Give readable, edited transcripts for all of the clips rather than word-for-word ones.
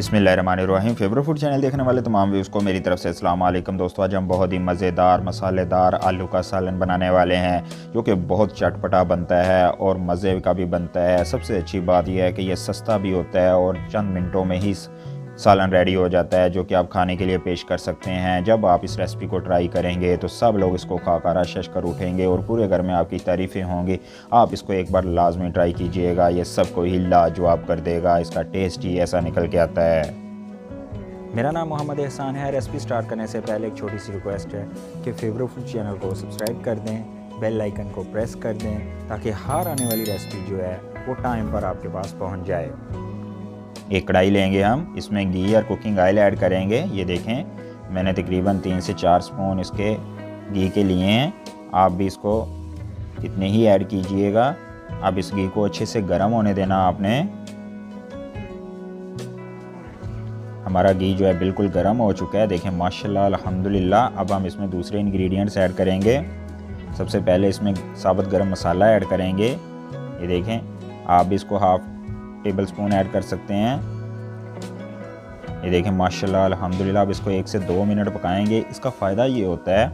बिस्मिल्लाहिर्रहमानिर्रहीम। Favourite food channel देखने वाले तमाम व्यूज़ को मेरी तरफ से अस्सलाम वालेकुम। दोस्तों, आज हम बहुत ही मज़ेदार मसालेदार आलू का सालन बनाने वाले हैं, जो कि बहुत चटपटा बनता है और मज़े का भी बनता है। सबसे अच्छी बात यह है कि यह सस्ता भी होता है और चंद मिनटों में ही सालन रेडी हो जाता है, जो कि आप खाने के लिए पेश कर सकते हैं। जब आप इस रेसिपी को ट्राई करेंगे तो सब लोग इसको खाकर आशीष कर उठेंगे और पूरे घर में आपकी तारीफ़ें होंगी। आप इसको एक बार लाजमी ट्राई कीजिएगा, ये सबको ही लाजवाब कर देगा। इसका टेस्ट ही ऐसा निकल के आता है। मेरा नाम मोहम्मद एहसान है। रेसिपी स्टार्ट करने से पहले एक छोटी सी रिक्वेस्ट है कि फेवरेट फूड चैनल को सब्सक्राइब कर दें, बेल आइकन को प्रेस कर दें, ताकि हर आने वाली रेसिपी जो है वो टाइम पर आपके पास पहुंच जाए। एक कढ़ाई लेंगे हम, इसमें घी और कुकिंग ऑयल ऐड करेंगे। ये देखें, मैंने तकरीबन 3 से 4 स्पून इसके घी के लिए हैं। आप भी इसको इतने ही ऐड कीजिएगा। अब इस घी को अच्छे से गर्म होने देना आपने। हमारा घी जो है बिल्कुल गर्म हो चुका है, देखें माशाल्लाह अल्हम्दुलिल्लाह। अब हम इसमें दूसरे इंग्रेडिएंट्स ऐड करेंगे। सबसे पहले इसमें साबुत गरम मसाला ऐड करेंगे। ये देखें, आप भी इसको हाफ टेबल स्पून ऐड कर सकते हैं। ये देखें माशाल्लाह अल्हम्दुलिल्लाह। अब इसको 1 से 2 मिनट पकाएंगे। इसका फ़ायदा ये होता है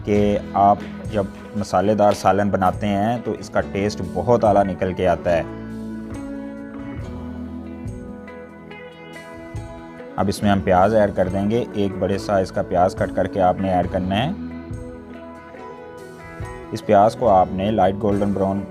कि आप जब मसालेदार सालन बनाते हैं तो इसका टेस्ट बहुत आला निकल के आता है। अब इसमें हम प्याज ऐड कर देंगे। एक बड़े साइज़ का प्याज कट करके आपने ऐड करना है। इस प्याज को आपने लाइट गोल्डन ब्राउन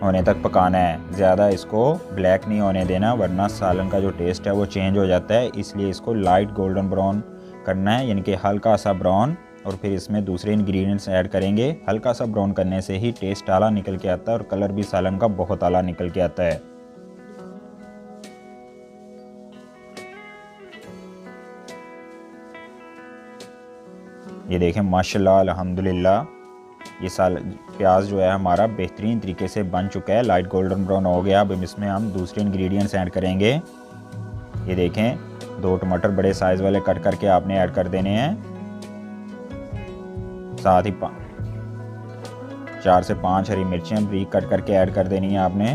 होने तक पकाना है। ज़्यादा इसको ब्लैक नहीं होने देना, वरना सालन का जो टेस्ट है वो चेंज हो जाता है। इसलिए इसको लाइट गोल्डन ब्राउन करना है, यानी कि हल्का सा ब्राउन। और फिर इसमें दूसरे इंग्रेडिएंट्स ऐड करेंगे। हल्का सा ब्राउन करने से ही टेस्ट आला निकल के आता है और कलर भी सालन का बहुत आला निकल के आता है। ये देखें माशाल्लाह अल्हम्दुलिल्लाह, ये प्याज जो है हमारा बेहतरीन तरीके से बन चुका है, लाइट गोल्डन ब्राउन हो गया। अब इसमें हम दूसरे इंग्रेडिएंट्स ऐड करेंगे। ये देखें, 2 टमाटर बड़े साइज़ वाले कट करके आपने ऐड कर देने हैं। साथ ही 4 से 5 हरी मिर्चें बारीक कट करके ऐड कर देनी है आपने।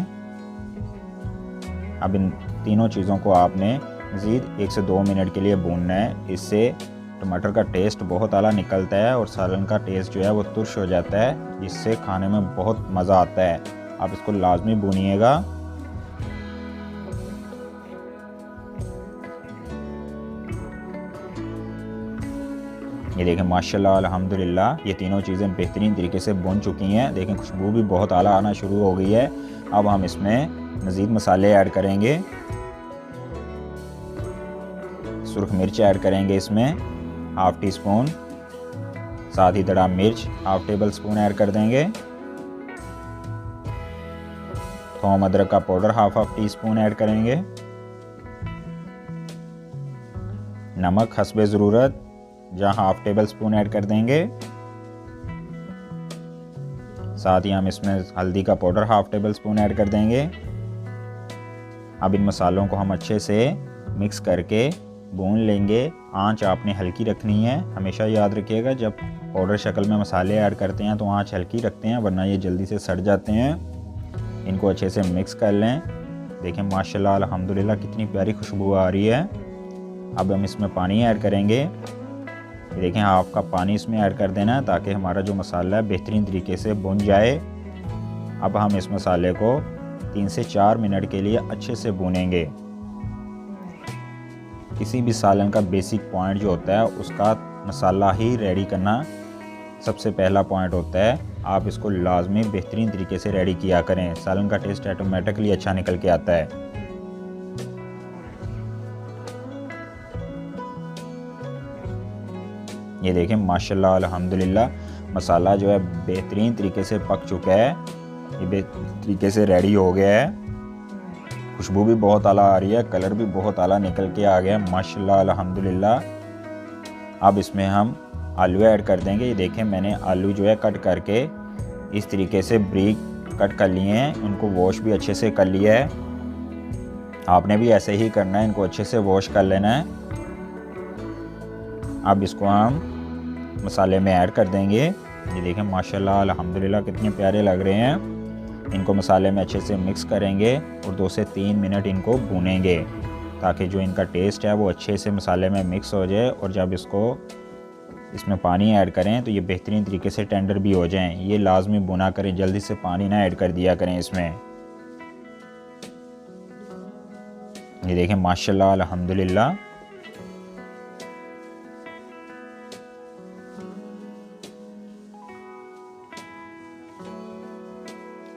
अब इन तीनों चीज़ों को आपने मज़ीद 1 से 2 मिनट के लिए भूनना है। इससे टमाटर का टेस्ट बहुत आला निकलता है और सालन का टेस्ट जो है वो तुर्श हो जाता है, जिससे खाने में बहुत मज़ा आता है। आप इसको लाजमी भूनिएगा। ये देखें माशाल्लाह अल्हम्दुलिल्लाह, ये तीनों चीज़ें बेहतरीन तरीके से भुन चुकी हैं। देखें, खुशबू भी बहुत आला आना शुरू हो गई है। अब हम इसमें मज़ीद मसाले ऐड करेंगे। सुर्ख मिर्च ऐड करेंगे इसमें, हाफ़ टी स्पून। साथ ही दड़ा मिर्च हाफ़ टेबल स्पून ऐड कर देंगे। थोम अदरक का powder half tea spoon add करेंगे। नमक हस्बे ज़रूरत, जहाँ हाफ़ टेबल स्पून ऐड कर देंगे। साथ ही हम इसमें हल्दी का powder half table spoon add कर देंगे। अब इन मसालों को हम अच्छे से मिक्स करके भून लेंगे। आंच आपने हल्की रखनी है। हमेशा याद रखिएगा, जब पाउडर शक्ल में मसाले ऐड करते हैं तो आंच हल्की रखते हैं, वरना ये जल्दी से सड़ जाते हैं। इनको अच्छे से मिक्स कर लें। देखें माशाल्लाह अल्हम्दुलिल्लाह, कितनी प्यारी खुशबू आ रही है। अब हम इसमें पानी ऐड करेंगे। देखें, हाफ कप पानी इसमें ऐड कर देना है, ताकि हमारा जो मसाला है बेहतरीन तरीके से भुन जाए। अब हम इस मसाले को 3 से 4 मिनट के लिए अच्छे से भूनेंगे। किसी भी सालन का बेसिक पॉइंट जो होता है, उसका मसाला ही रेडी करना सबसे पहला पॉइंट होता है। आप इसको लाजमी बेहतरीन तरीके से रेडी किया करें, सालन का टेस्ट ऑटोमेटिकली अच्छा निकल के आता है। ये देखें माशाल्लाह अल्हम्दुलिल्लाह, मसाला जो है बेहतरीन तरीके से पक चुका है, ये बेहतरीन तरीके से रेडी हो गया है। खुशबू भी बहुत आला आ रही है, कलर भी बहुत आला निकल के आ गया माशाल्लाह अल्हम्दुलिल्लाह। अब इसमें हम आलू ऐड कर देंगे। ये देखें, मैंने आलू जो है कट करके इस तरीके से बारीक कट कर लिए हैं। उनको वॉश भी अच्छे से कर लिया है। आपने भी ऐसे ही करना है, इनको अच्छे से वॉश कर लेना है। अब इसको हम मसाले में ऐड कर देंगे। ये देखें माशाल्लाह अल्हम्दुलिल्लाह, कितने प्यारे लग रहे हैं। इनको मसाले में अच्छे से मिक्स करेंगे और 2 से 3 मिनट इनको भूनेंगे। ताकि जो इनका टेस्ट है वो अच्छे से मसाले में मिक्स हो जाए, और जब इसमें पानी ऐड करें तो ये बेहतरीन तरीके से टेंडर भी हो जाएं। ये लाजमी भुना करें, जल्दी से पानी ना ऐड कर दिया करें इसमें। ये देखें माशाल्लाह अल्हम्दुलिल्लाह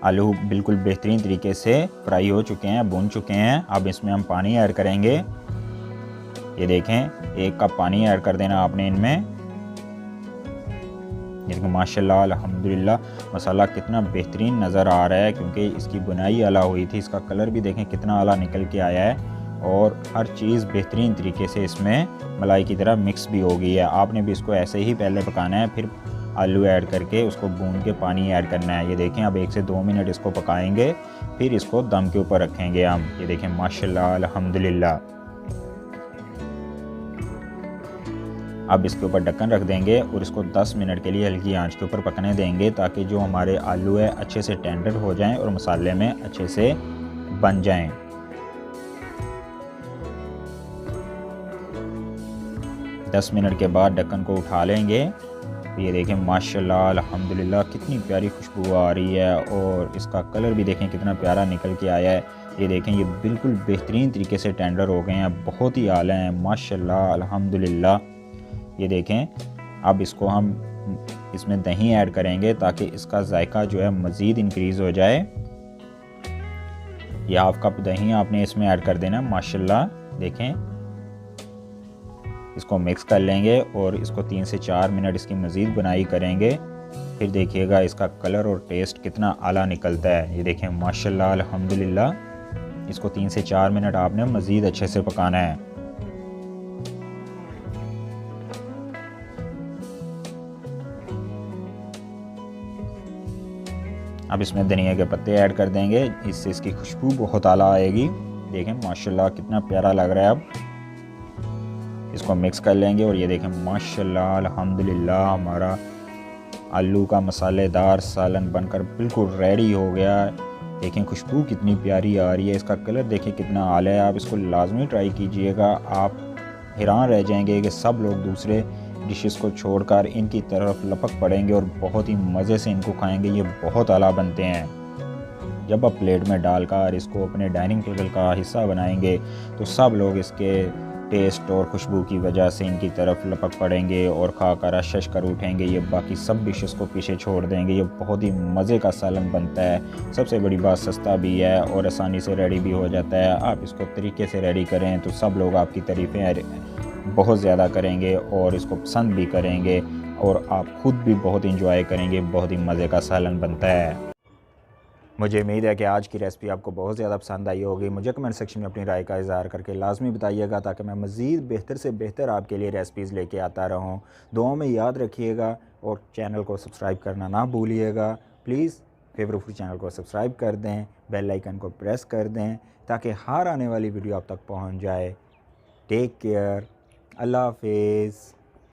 आलू बिल्कुल बेहतरीन तरीके से फ्राई हो चुके हैं, भुन चुके हैं। अब इसमें हम पानी ऐड करेंगे। ये देखें 1 कप पानी ऐड कर देना आपने इनमें। देखिए माशाल्लाह अल्हम्दुलिल्लाह मसाला कितना बेहतरीन नज़र आ रहा है, क्योंकि इसकी बुनाई आला हुई थी। इसका कलर भी देखें कितना आला निकल के आया है, और हर चीज़ बेहतरीन तरीके से इसमें मलाई की तरह मिक्स भी हो गई है। आपने भी इसको ऐसे ही पहले पकाना है, फिर आलू ऐड करके उसको भून के पानी ऐड करना है। ये देखें अब 1 से 2 मिनट इसको पकाएंगे, फिर इसको दम के ऊपर रखेंगे हम। ये देखें माशाल्लाह अल्हम्दुलिल्लाह। अब इसके ऊपर ढक्कन रख देंगे और इसको 10 मिनट के लिए हल्की आंच के ऊपर पकने देंगे, ताकि जो हमारे आलू है अच्छे से टेंडर हो जाएं और मसाले में अच्छे से बन जाएं। दस मिनट के बाद ढक्कन को उठा लेंगे। ये देखें माशाल्लाह अल्हम्दुलिल्लाह कितनी प्यारी खुशबू आ रही है, और इसका कलर भी देखें कितना प्यारा निकल के आया है। ये देखें ये बिल्कुल बेहतरीन तरीके से टेंडर हो गए हैं, बहुत ही आला हैं माशाल्लाह अल्हम्दुलिल्लाह। ये देखें अब इसको हम इसमें दही ऐड करेंगे, ताकि इसका जायका जो है मज़ीद इंक्रीज़ हो जाए। ये 1/2 कप दही आपने इसमें ऐड कर देना माशाल्लाह। देखें इसको मिक्स कर लेंगे और इसको 3 से 4 मिनट इसकी मज़ीद बुनाई करेंगे। फिर देखिएगा इसका कलर और टेस्ट कितना आला निकलता है। ये देखें माशाल्लाह अल्हम्दुलिल्लाह। इसको 3 से 4 मिनट आपने मज़ीद अच्छे से पकाना है। अब इसमें धनिया के पत्ते ऐड कर देंगे, इससे इसकी खुशबू बहुत आला आएगी। देखें माशाल्लाह कितना प्यारा लग रहा है। अब इसको मिक्स कर लेंगे, और ये देखें माशाल्लाह अल्हम्दुलिल्लाह हमारा आलू का मसालेदार सालन बनकर बिल्कुल रेडी हो गया है। देखें खुशबू कितनी प्यारी आ रही है, इसका कलर देखें कितना आला है। आप इसको लाजमी ट्राई कीजिएगा, आप हैरान रह जाएंगे कि सब लोग दूसरे डिशेस को छोड़कर इनकी तरफ लपक पड़ेंगे और बहुत ही मज़े से इनको खाएंगे। ये बहुत आला बनते हैं। जब आप प्लेट में डालकर इसको अपने डाइनिंग टेबल का हिस्सा बनाएंगे तो सब लोग इसके टेस्ट और खुशबू की वजह से इनकी तरफ लपक पड़ेंगे और खाकर अशश कर उठेंगे। ये बाकी सब डिशेस को पीछे छोड़ देंगे। ये बहुत ही मज़े का सालन बनता है। सबसे बड़ी बात सस्ता भी है और आसानी से रेडी भी हो जाता है। आप इसको तरीके से रेडी करें तो सब लोग आपकी तारीफ़ें बहुत ज़्यादा करेंगे और इसको पसंद भी करेंगे, और आप ख़ुद भी बहुत इंजॉय करेंगे। बहुत ही मज़े का सालन बनता है। मुझे उम्मीद है कि आज की रेसिपी आपको बहुत ज़्यादा पसंद आई होगी। मुझे कमेंट सेक्शन में अपनी राय का इज़हार करके लाजमी बताइएगा, ताकि मैं मज़ीद बेहतर से बेहतर आपके लिए रेसिपीज़ लेके आता रहूँ। दुआओं में याद रखिएगा और चैनल को सब्सक्राइब करना ना भूलिएगा। प्लीज़ फेवरेट फूड चैनल को सब्सक्राइब कर दें, बेल आइकन को प्रेस कर दें, ताकि हर आने वाली वीडियो आप तक पहुँच जाए। टेक केयर, अल्लाह हाफिज़।